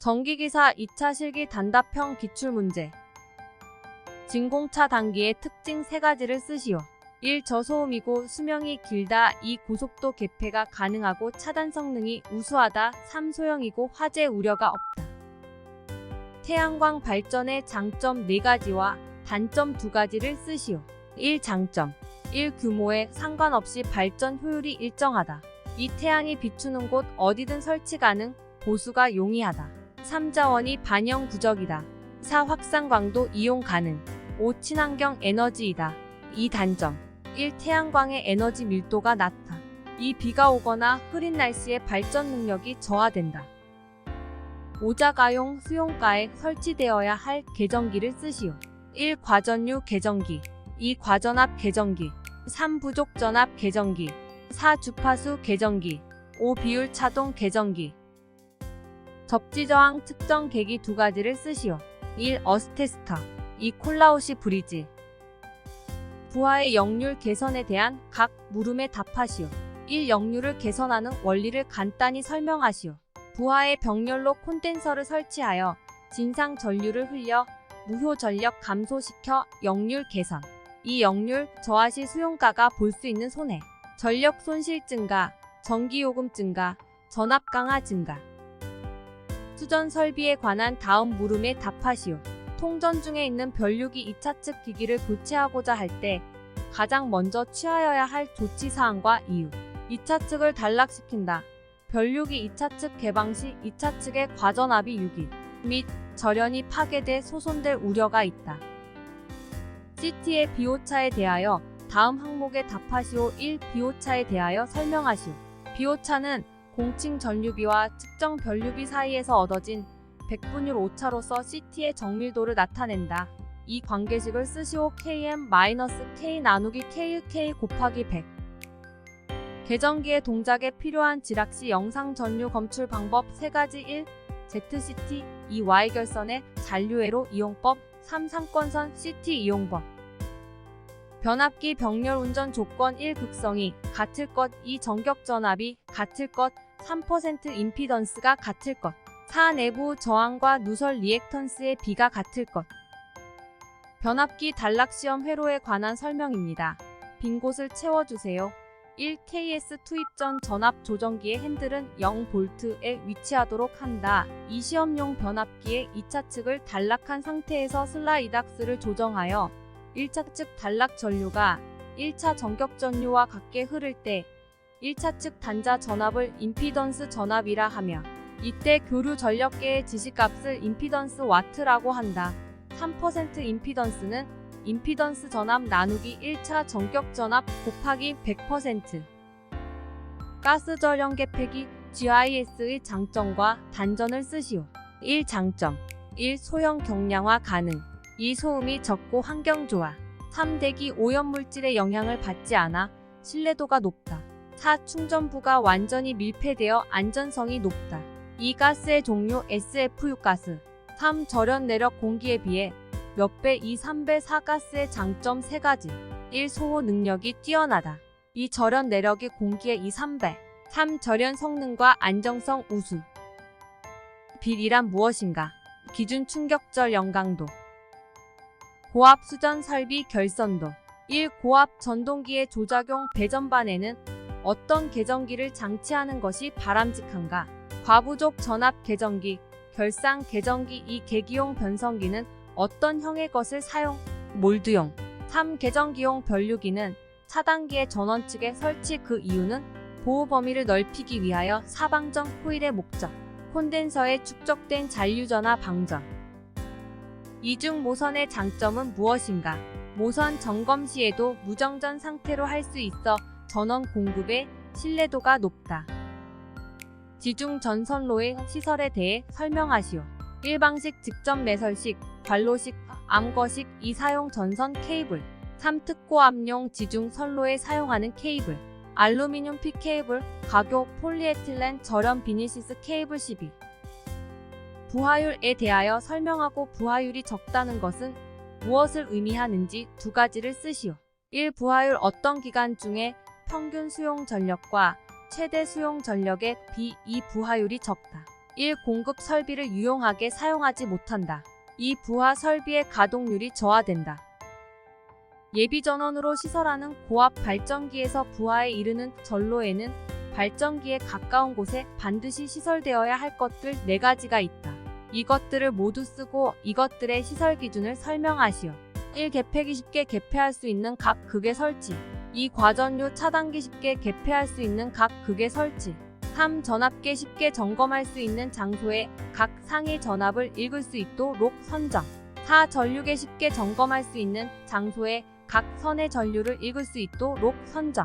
전기기사 2차 실기 단답형 기출문제. 진공차 단기의 특징 3가지를 쓰시오. 1. 저소음이고 수명이 길다. 2. 고속도 개폐가 가능하고 차단 성능이 우수하다. 3. 소형이고 화재 우려가 없다. 태양광 발전의 장점 4가지와 단점 2가지를 쓰시오. 1. 장점. 1. 규모에 상관없이 발전 효율이 일정하다. 2. 태양이 비추는 곳 어디든 설치 가능, 보수가 용이하다. 3. 자원이 반영 구적이다. 4. 확산 광도 이용 가능. 5. 친환경 에너지이다. 2. 단점. 1. 태양광의 에너지 밀도가 낮다. 2. 비가 오거나 흐린 날씨에 발전 능력이 저하된다. 오자가용 수용가에 설치되어야 할 계정기를 쓰시오. 1. 과전류 계정기. 2. 과전압 계정기. 3. 부족 전압 계정기. 4. 주파수 계정기. 5. 비율 차동 계정기. 접지 저항 측정 계기 2가지를 쓰시오. 1. 어스테스터. 2. 콜라우시 브리지. 부하의 역률 개선에 대한 각 물음에 답하시오. 1. 역률을 개선하는 원리를 간단히 설명하시오. 부하의 병렬로 콘덴서를 설치하여 진상 전류를 흘려 무효 전력 감소시켜 역률 개선. 이 역률 저하 시 수용가가 볼 수 있는 손해. 전력 손실 증가, 전기요금 증가, 전압 강화 증가. 수전 설비에 관한 다음 물음에 답하시오. 통전 중에 있는 변류기 2차 측 기기를 교체하고자 할 때 가장 먼저 취하여야 할 조치사항과 이유. 2차 측을 단락시킨다. 변류기 2차 측 개방 시 2차 측의 과전압이 유기 및 절연이 파괴돼 소손될 우려가 있다. CT의 비오차에 대하여 다음 항목에 답하시오. 1. 비오차에 대하여 설명하시오. 비오차는 공칭 전류비와 측정 변류비 사이에서 얻어진 백분율 오차로서 CT의 정밀도를 나타낸다. 이 관계식을 쓰시오. Km-K 나누기 KK 곱하기 100. 계정기의 동작에 필요한 지락시 영상 전류 검출 방법 3가지. 1. ZCT. 2. Y결선의 잔류회로 이용법. 3. 상권선 CT 이용법. 변압기 병렬 운전 조건 1. 극성이 같을 것. 2. 전격 전압이 같을 것. 3% 임피던스가 같을 것. 4. 내부 저항과 누설 리액턴스의 비가 같을 것. 변압기 단락시험 회로에 관한 설명입니다. 빈 곳을 채워주세요. 1. KS 투입 전 전압 조정기의 핸들은 0V에 위치하도록 한다. 이 시험용 변압기의 2차 측을 단락한 상태에서 슬라이드 악스를 조정하여 1차 측 단락 전류가 1차 전격 전류와 같게 흐를 때 1차 측 단자 전압을 임피던스 전압이라 하며 이때 교류 전력계의 지시값을 임피던스 와트라고 한다. 3% 임피던스는 임피던스 전압 나누기 1차 전격 전압 곱하기 100%. 가스 절연 개폐기 GIS의 장점과 단점을 쓰시오. 1. 장점. 1. 소형 경량화 가능. 2. 소음이 적고 환경 좋아. 3. 대기 오염물질의 영향을 받지 않아 신뢰도가 높다. 4. 충전부가 완전히 밀폐되어 안전성이 높다. 2. 가스의 종류 SFU 가스. 3. 절연 내력 공기에 비해 몇 배 2, 3배 4 가스의 장점 3가지. 1. 소호 능력이 뛰어나다. 2. 절연 내력이 공기의 2, 3배. 3. 절연 성능과 안정성 우수. 빌이란 무엇인가? 기준 충격절 영강도. 고압 수전 설비 결선도. 1. 고압 전동기의 조작용 배전반에는 어떤 계정기를 장치하는 것이 바람직한가? 과부족 전압 계정기, 결상 계정기. 2. 계기용 변성기는 어떤 형의 것을 사용? 몰드용. 3. 계정기용 변류기는 차단기의 전원 측에 설치. 그 이유는 보호 범위를 넓히기 위하여 사방전 코일의 목적. 콘덴서에 축적된 잔류전화 방전. 이중 모선의 장점은 무엇인가? 모선 점검 시에도 무정전 상태로 할 수 있어 전원 공급의 신뢰도가 높다. 지중 전선로의 시설에 대해 설명하시오. 일방식 직접 매설식, 관로식, 암거식. 2. 사용 전선 케이블. 3. 특고압용 지중 선로에 사용하는 케이블. 알루미늄 피 케이블, 가교, 폴리에틸렌, 절연 비니시스 케이블. 12. 부하율에 대하여 설명하고 부하율이 적다는 것은 무엇을 의미하는지 2가지를 쓰시오. 1. 부하율 어떤 기간 중에 평균 수용 전력과 최대 수용 전력에 비해 부하율이 적다. 1. 공급 설비를 유용하게 사용하지 못한다. 2. 부하 설비의 가동률이 저하된다. 예비 전원으로 시설하는 고압 발전기에서 부하에 이르는 전로에는 발전기에 가까운 곳에 반드시 시설되어야 할 것들 4가지가 있다. 이것들을 모두 쓰고 이것들의 시설 기준을 설명하시오. 1. 개폐기 쉽게 개폐할 수 있는 각 극의 설치. 2. 과전류 차단기 쉽게 개폐할 수 있는 각 극의 설치. 3. 전압계 쉽게 점검할 수 있는 장소에 각 상위 전압을 읽을 수 있도록 선정. 4. 전류계 쉽게 점검할 수 있는 장소에 각 선의 전류를 읽을 수 있도록 선정.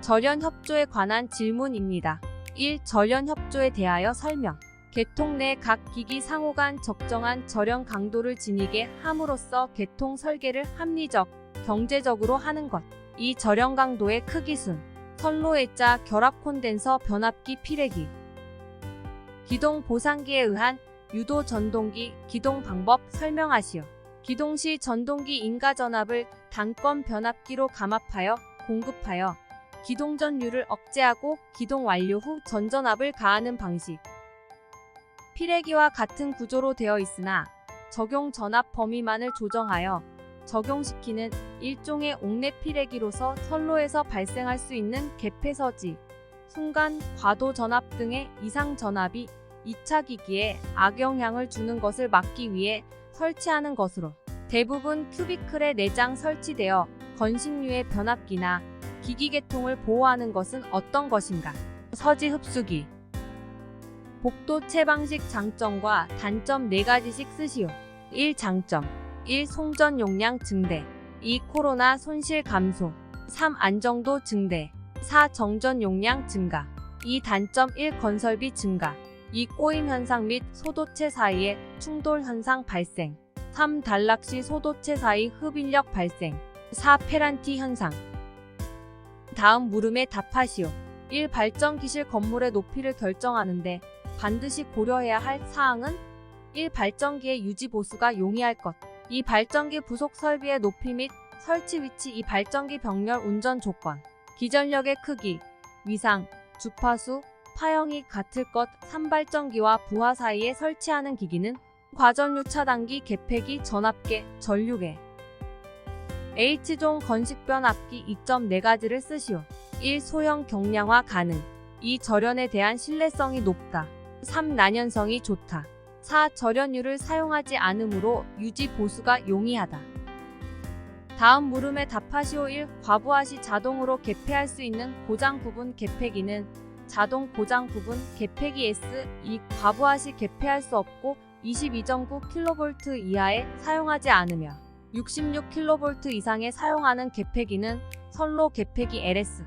절연협조에 관한 질문입니다. 1. 절연협조에 대하여 설명. 계통 내 각 기기 상호 간 적정한 절연 강도를 지니게 함으로써 계통 설계를 합리적, 경제적으로 하는 것. 2. 절연 강도의 크기 순. 선로외자 결합 콘덴서 변압기 피레기. 기동 보상기에 의한 유도 전동기 기동 방법 설명하시오. 기동 시 전동기 인가 전압을 단권 변압기로 감압하여 공급하여 기동 전류를 억제하고 기동 완료 후 전전압을 가하는 방식. 피레기와 같은 구조로 되어 있으나 적용 전압 범위만을 조정하여 적용시키는 일종의 옥내 피레기로서 선로에서 발생할 수 있는 개폐서지, 순간, 과도 전압 등의 이상 전압이 2차 기기에 악영향을 주는 것을 막기 위해 설치하는 것으로 대부분 큐비클에 내장 설치되어 건식류의 변압기나 기기 계통을 보호하는 것은 어떤 것인가? 서지 흡수기. 복도체 방식 장점과 단점 4가지씩 쓰시오. 1. 장점. 1. 송전 용량 증대. 2. 코로나 손실 감소. 3. 안정도 증대. 4. 정전 용량 증가. 2. 단점. 1. 건설비 증가. 2. 꼬임 현상 및 소도체 사이의 충돌 현상 발생. 3. 단락 시 소도체 사이 흡인력 발생. 4. 페란티 현상. 다음 물음에 답하시오. 1. 발전 기실 건물의 높이를 결정하는데 반드시 고려해야 할 사항은 1. 발전기의 유지 보수가 용이할 것. 2. 발전기 부속 설비의 높이 및 설치 위치. 2. 발전기 병렬 운전 조건. 기전력의 크기, 위상, 주파수, 파형이 같을 것. 3. 발전기와 부하 사이에 설치하는 기기는 과전류 차단기, 개폐기, 전압계, 전류계. H종 건식 변압기 2.4가지를 쓰시오. 1. 소형 경량화 가능. 2. 절연에 대한 신뢰성이 높다. 3. 난연성이 좋다. 4. 절연유를 사용하지 않으므로 유지 보수가 용이하다. 다음 물음에 답하시오. 1. 과부하 시 자동으로 개폐할 수 있는 고장 부분 개폐기는 자동 고장 부분 개폐기 S. 2. 과부하 시 개폐할 수 없고 22.9kV 이하에 사용하지 않으며 66kV 이상에 사용하는 개폐기는 선로 개폐기 LS.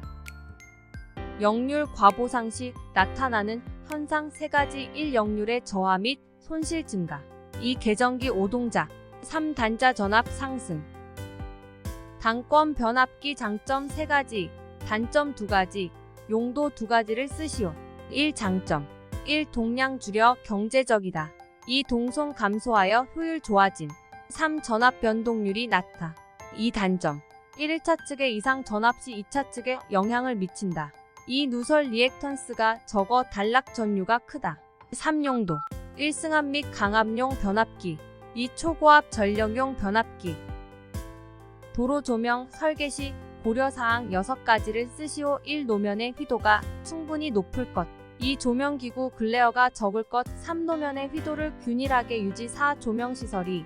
역률 과보상 시 나타나는 현상 3가지. 1. 역률의 저하 및 손실 증가. 2. 계정기 오동작. 3. 단자 전압 상승. 단권 변압기 장점 3가지, 단점 2가지, 용도 2가지를 쓰시오. 1. 장점. 1. 동량 줄여 경제적이다. 2. 동송 감소하여 효율 좋아짐. 3. 전압 변동률이 낮다. 2. 단점. 1차 측의 이상 전압 시 2차 측에 영향을 미친다. 2. 누설 리액턴스가 적어 단락 전류가 크다. 3. 용도. 1. 승합 및 강압용 변압기. 2. 초고압 전력용 변압기. 도로 조명 설계 시 고려사항 6가지를 쓰시오. 1. 노면의 휘도가 충분히 높을 것. 2. 조명기구 글레어가 적을 것. 3. 노면의 휘도를 균일하게 유지. 4. 조명시설이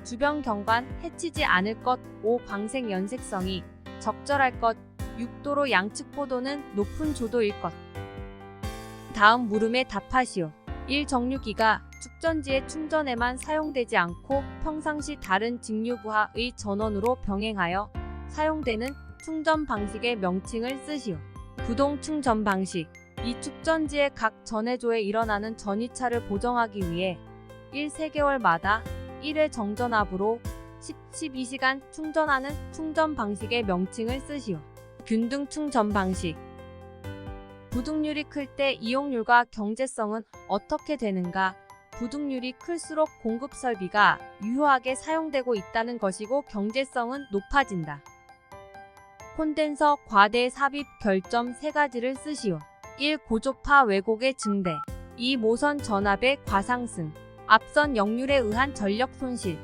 주변 경관 해치지 않을 것. 5. 광색 연색성이 적절할 것. 6. 도로 양측 고도는 높은 조도일 것. 다음 물음에 답하시오. 1. 정류기가 축전지의 충전에만 사용되지 않고 평상시 다른 직류부하의 전원으로 병행하여 사용되는 충전 방식의 명칭을 쓰시오. 구동 충전 방식. 이 축전지의 각 전해조에 일어나는 전이차를 보정하기 위해 1. 3개월마다 1회 정전압으로 12시간 충전하는 충전 방식의 명칭을 쓰시오. 균등 충전 방식. 부득률이 클 때 이용률과 경제성은 어떻게 되는가? 부득률이 클수록 공급 설비가 유효하게 사용되고 있다는 것이고 경제성은 높아진다. 콘덴서 과대 삽입 결점 3가지를 쓰시오. 1. 고조파 왜곡의 증대. 2. 모선 전압의 과상승. 앞선 역률에 의한 전력 손실.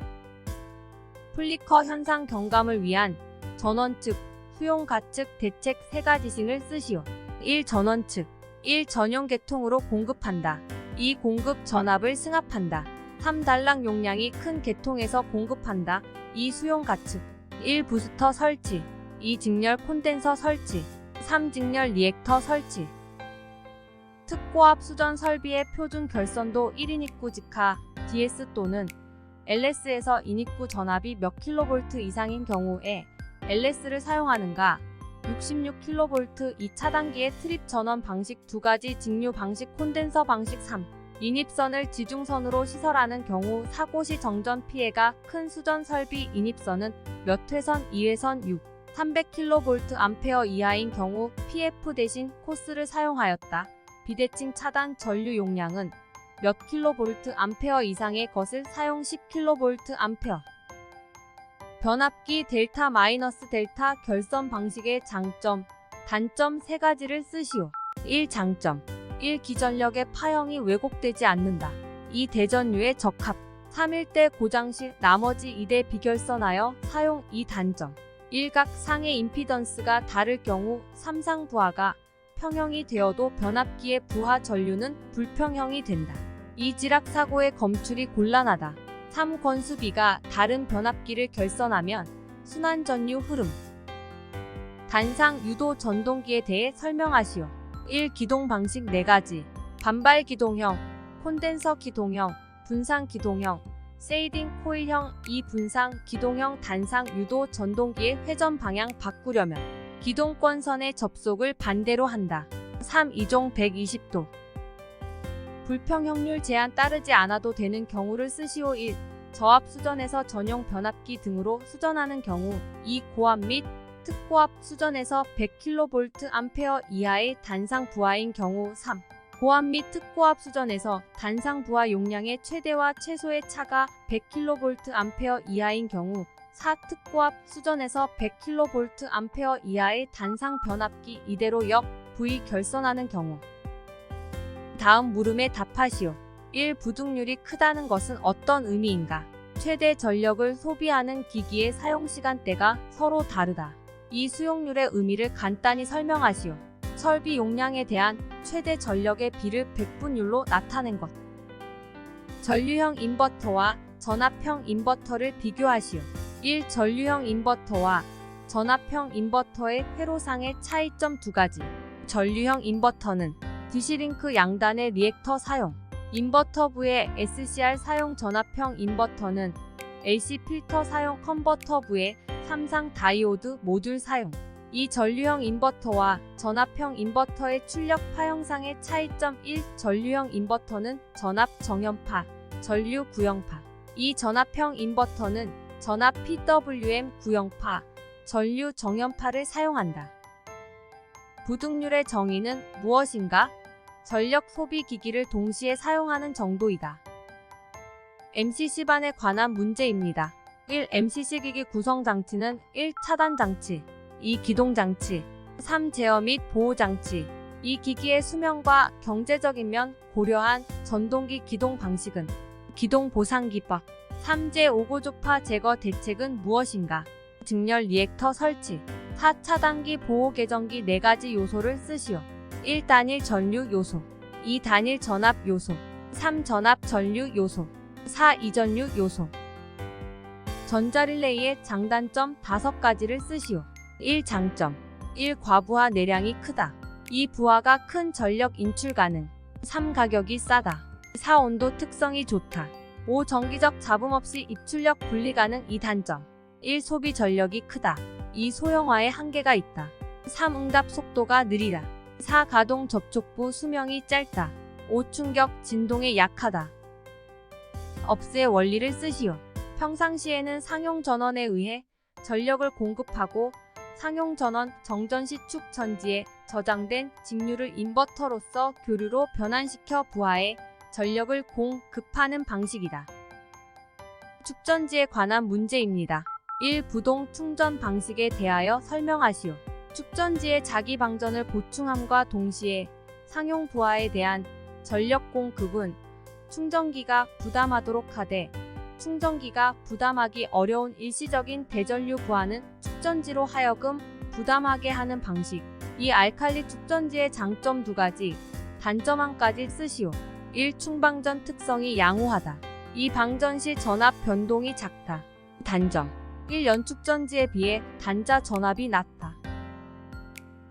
플리커 현상 경감을 위한 전원 측, 수용 가측 대책 3가지씩을 쓰시오. 1. 전원 측. 1. 전용 계통으로 공급한다. 2. 공급 전압을 승합한다. 3. 단락 용량이 큰 계통에서 공급한다. 2. 수용 가측. 1. 부스터 설치. 2. 직렬 콘덴서 설치. 3. 직렬 리액터 설치. 특고압 수전 설비의 표준 결선도 1인 입구 직하 DS 또는 LS에서 인입구 전압이 몇 kV 이상인 경우에 LS를 사용하는가? 66kV 2차단기의 트립 전원 방식 2가지 직류 방식 콘덴서 방식 3. 인입선을 지중선으로 시설하는 경우 사고 시 정전 피해가 큰 수전 설비 인입선은 몇 회선 2회선 6. 300kV 이하인 경우 PF 대신 코스를 사용하였다. 비대칭 차단 전류 용량은 몇 kVA 이상의 것을 사용 10kVA. 변압기 델타 마이너스 델타 결선 방식의 장점, 단점 3가지를 쓰시오. 1. 장점. 1. 기전력의 파형이 왜곡되지 않는다. 2. 대전류의 적합. 3. 1대 고장 시 나머지 2대 비결선하여 사용. 2. 단점. 일각 상의 임피던스가 다를 경우 삼상 부하가 평형이 되어도 변압기의 부하 전류는 불평형이 된다. 2. 지락 사고의 검출이 곤란하다. 3. 권수비가 다른 변압기를 결선하면 순환 전류 흐름. 단상 유도 전동기에 대해 설명하시오. 1. 기동 방식 4가지. 반발 기동형, 콘덴서 기동형, 분산 기동형, 세이딩 코일형. 2. 분산 기동형 단상 유도 전동기의 회전 방향 바꾸려면 기동권선의 접속을 반대로 한다. 3. 이종 120도. 불평형률 제한 따르지 않아도 되는 경우를 쓰시오. 1. 저압 수전에서 전용 변압기 등으로 수전하는 경우. 2. 고압 및 특고압 수전에서 100kVA 이하의 단상 부하인 경우. 3. 고압 및 특고압 수전에서 단상 부하 용량의 최대와 최소의 차가 100kVA 이하인 경우. 4. 특고압 수전에서 100kVA 이하의 단상 변압기 이대로 역 V 결선하는 경우. 다음 물음에 답하시오. 1. 부득률이 크다는 것은 어떤 의미인가? 최대 전력을 소비하는 기기의 사용시간대가 서로 다르다. 2. 수용률의 의미를 간단히 설명하시오. 설비 용량에 대한 최대 전력의 비를 백분율로 나타낸 것. 전류형 인버터와 전압형 인버터를 비교하시오. 1. 전류형 인버터와 전압형 인버터의 회로상의 차이점 2가지. 전류형 인버터는 디시링크 양단의 리액터 사용, 인버터부의 SCR 사용. 전압형 인버터는 AC 필터 사용, 컨버터부의 삼상 다이오드 모듈 사용. 이 전류형 인버터와 전압형 인버터의 출력 파형상의 차이점. 1. 전류형 인버터는 전압 정연파, 전류 구형파. 2. 전압형 인버터는 전압 PWM 구형파, 전류 정연파를 사용한다. 부득률의 정의는 무엇인가? 전력 소비 기기를 동시에 사용하는 정도이다. MCC반에 관한 문제입니다. 1. MCC 기기 구성 장치는 1. 차단 장치, 2. 기동 장치, 3. 제어 및 보호 장치. 이 기기의 수명과 경제적인 면 고려한 전동기 기동 방식은 기동 보상 기법. 3. 제5고조파 제거 대책은 무엇인가? 직렬 리액터 설치. 4. 차단기 보호 개전기 4가지 요소를 쓰시오. 1. 단일 전류 요소, 2. 단일 전압 요소, 3. 전압 전류 요소, 4. 이전류 요소. 전자릴레이의 장단점 5가지를 쓰시오. 1. 장점. 1. 과부하 내량이 크다. 2. 부하가 큰 전력 인출 가능. 3. 가격이 싸다. 4. 온도 특성이 좋다. 5. 정기적 잡음 없이 입출력 분리 가능. 2. 단점. 1. 소비 전력이 크다. 2. 소형화의 한계가 있다. 3. 응답 속도가 느리다. 4. 가동 접촉부 수명이 짧다. 5. 충격 진동에 약하다. 업스의 원리를 쓰시오. 평상시에는 상용 전원에 의해 전력을 공급하고 상용 전원 정전시 축 전지에 저장된 직류를 인버터로서 교류로 변환시켜 부하해 전력을 공급하는 방식이다. 축전지에 관한 문제입니다. 1. 부동 충전 방식에 대하여 설명하시오. 축전지의 자기 방전을 보충함과 동시에 상용 부하에 대한 전력 공급은 충전기가 부담하도록 하되 충전기가 부담하기 어려운 일시적인 대전류 구하는 축전지로 하여금 부담하게 하는 방식. 이 알칼리 축전지의 장점 2가지, 단점 1가지 쓰시오. 1. 충방전 특성이 양호하다. 2. 방전 시 전압 변동이 작다. 단점 1. 연축전지에 비해 단자 전압이 낮다.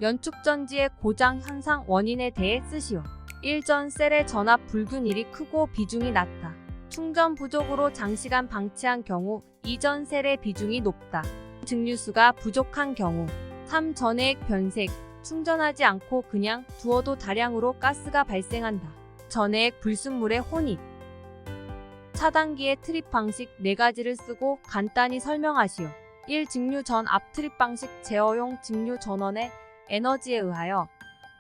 연축전지의 고장 현상 원인에 대해 쓰시오. 1. 전 셀의 전압 불균일이 크고 비중이 낮다. 충전 부족으로 장시간 방치한 경우 2. 전 셀의 비중이 높다. 증류수가 부족한 경우 3. 전해액 변색, 충전하지 않고 그냥 두어도 다량으로 가스가 발생한다. 전해액 불순물의 혼입. 차단기의 트립 방식 4가지를 쓰고 간단히 설명하시오. 1. 직류 전 앞 트립 방식 제어용 직류 전원의 에너지에 의하여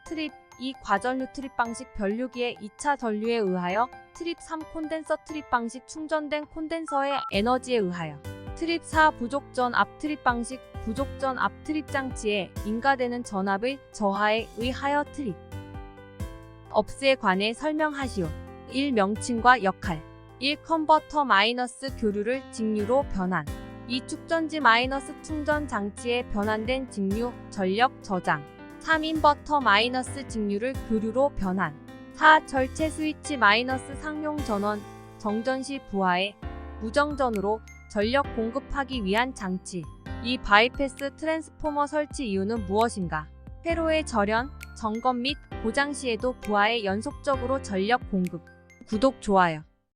트립. 2. 과전류 트립 방식 변류기의 2차 전류에 의하여 트립. 3. 콘덴서 트립 방식 충전된 콘덴서의 에너지에 의하여 트립. 4. 부족 전 앞 트립 방식 부족 전 앞 트립 장치에 인가되는 전압의 저하에 의하여 트립. 업스에 관해 설명하시오. 1. 명칭과 역할. 1. 컨버터 마이너스 교류를 직류로 변환. 2. 축전지 마이너스 충전 장치에 변환된 직류 전력 저장. 3. 인버터 마이너스 직류를 교류로 변환. 4. 절체 스위치 마이너스 상용 전원 정전 시 부하에 무정전으로 전력 공급하기 위한 장치. 2. 바이패스 트랜스포머 설치 이유는 무엇인가? 회로의 절연, 점검 및 고장 시에도 부하에 연속적으로 전력 공급. 구독, 좋아요.